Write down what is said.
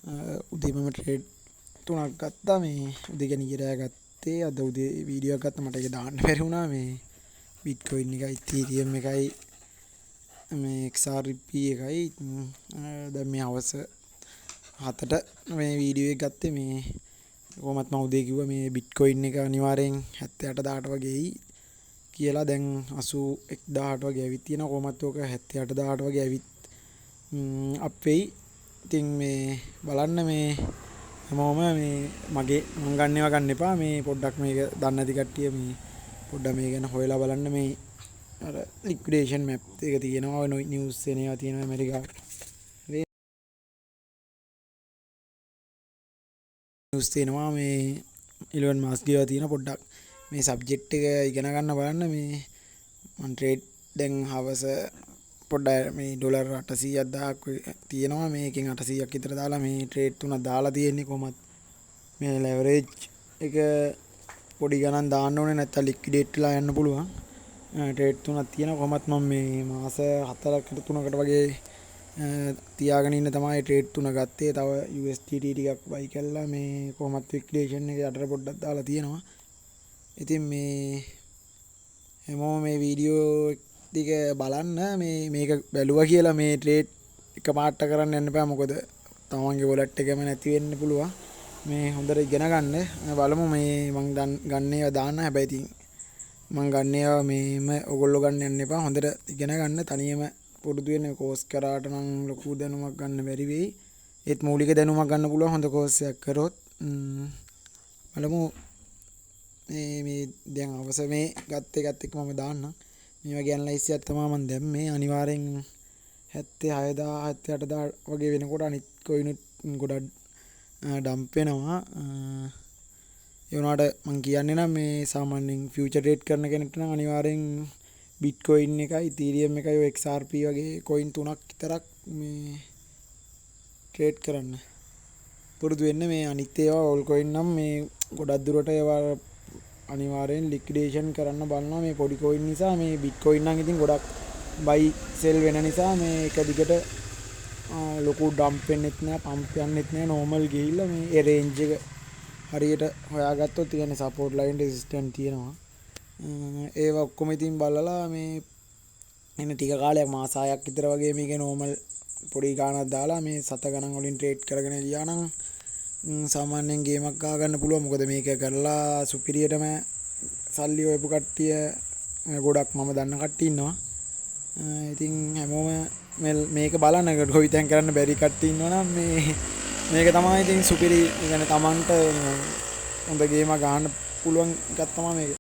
උදේ මම ට්‍රේඩ් 3ක් ගත්තා මේ උදේ ගැන ඉරෑ ගත්තේ අද උදේ වීඩියෝ එකක් ගත්තා මට ඒක දාන්න බැරි වුණා මේ බිට්කොයින් එකයි ඉතීරියම් එකයි මේ XRP එකයි දැන් මේ හවස 7ට මේ වීඩියෝ එක ගත්තේ මේ කොහොමත් මම උදේ කිව්වා මේ බිට්කොයින් එක අනිවාර්යෙන් 78000ට වගේ එයි කියලා දැන් 81000ට වගේ ඇවිත් තියෙනවා කොහොමත් ඕක 78000ට වගේ ඇවිත් අප් වෙයි ඉතින් මේ බලන්න මේ හැමෝම මේ මගේ මං ගන්න ඒවා ගන්න එපා මේ පොඩ්ඩක් මේක දන්නේ නැති කට්ටිය මේ පොඩ්ඩක් මේ ගැන හොයලා බලන්න මේ අර ලික්විඩේෂන් මැප් එක තියෙනවා ඔය නිවුස් එනවා තියෙනවා ඇමරිකාවේ නිවුස් තියෙනවා මේ ඉලොන් මස්ක් ගේවා තියෙන පොඩ්ඩක් මේ සබ්ජෙක්ට් එක ඉගෙන ගන්න බලන්න මේ මම ට්‍රේඩ් දැන් හවස පොඩ්ඩක් මේ ඩොලර් 800ක් තියෙනවා මේකෙන් 800ක් විතර දාලා මේ ට්‍රේඩ් තුනක් දාලා තියෙන්නේ කොහමත් මේ ලෙවරේජ් එක පොඩි ගණන් දාන්න ඕනේ නැත්නම් ලික්විඩේට් වෙලා යන්න පුළුවන් ට්‍රේඩ් තුනක් තියෙනවා කොහමත් මම මේ මාස 4කට 3කට වගේ තියාගෙන ඉන්න තමයි ට්‍රේඩ් තුන ගත්තේ තව USDT ටිකක් බයි කළා මේ කොහමත් ලික්විඩේෂන් එකේ අතර පොඩ්ඩක් දාලා තියෙනවා ඉතින් මේ හැමෝම මේ වීඩියෝ ටික බලන්න මේක බැලුවා කියලා මේ ට්‍රේඩ් එක පාට කරන්න යන්න එපා මොකද තමන්ගේ වොලට් එකම නැති වෙන්න පුළුවන් මේ හොඳට ඉගෙන ගන්න බලමු මේ මං ගන්න ඒවා දාන්න හැබැයි ඉතින් මං ගන්න ඒවා මේම ඔයගොල්ලෝ ගන්න යන්න එපා හොඳට ඉගෙන ගන්න තනියම පුරුදු වෙන්න කෝස් කරාට නම් ලොකු දැනුමක් ගන්න බැරි වෙයි ඒත් මූලික දැනුමක් ගන්න පුළුවන් හොඳ කෝස් එකක් කරොත් බලමු මේ දැන් අවස මේ ගත්ත එකත් එක්ක මම දාන්නම් මේ වගේ ඇනලයිස් එකක් තමයි මම දැම්මේ අනිවාර්යෙන් 76000 78000 වගේ වෙනකොට අනිත් කොයිනුත් ගොඩක් ඩම්ප් වෙනවා ඒ වුණාට මම කියන්නේ නම් මේ සාමාන්‍යයෙන් ෆියුචර් ට්‍රේඩ් කරන කෙනෙක්ට නම් අනිවාර්යෙන් බිට්කොයින් එකයි ඉතීරියම් එකයි ඔය XRP වගේ කොයින් තුනක් විතරක් මේ ට්‍රේඩ් කරන්න පුරුදු වෙන්න මේ අනිත් ඒවා ඕල් කොයින් නම් මේ ගොඩක් දුරට ඒවා අනිවාර්යෙන් ලික්විඩේෂන් කරන්න බලනවා මේ පොඩි කොයින් නිසා මේ බිට්කොයින් නම් ඉතින් ගොඩක් බයි සෙල් වෙන නිසා මේ එක දිගට ලොකු ඩම්ප් වෙන්නෙත් නෑ පම්ප් යන්නෙත් නෑ නෝමල් ගිහිල්ලා මේ ඒ රේන්ජ් එක හරියට හොයාගත්තොත් කියන්නේ සපෝට් ලයින් රෙසිස්ටන්ට් තියෙනවා ඒවා ඔක්කොම ඉතින් බලලා මේ එන ටික කාලයක් මාස 6ක් විතර වගේ මේකේ නෝමල් පොඩි ගාණක් දාලා මේ සත ගණන් වලින් ට්‍රේඩ් කරගෙන ගියා නම් සාමාන්‍යයෙන් ගේමක් ගා ගන්න පුළුවන් මොකද මේක කරලා සුපිරියටම සල්ලි හොයපු කට්ටිය ගොඩක් මම දන්න කට්ටිය ඉන්නවා ඉතින් හැමෝම මේක බලන්න කොයිතෙන් කරන්න බැරි කට්ටිය ඉන්නවනම් මේක තමයි ඉතින් සුපිරි يعني Tamanට හොඳ ගේමක් ගන්න පුළුවන් එකක් තමයි මේක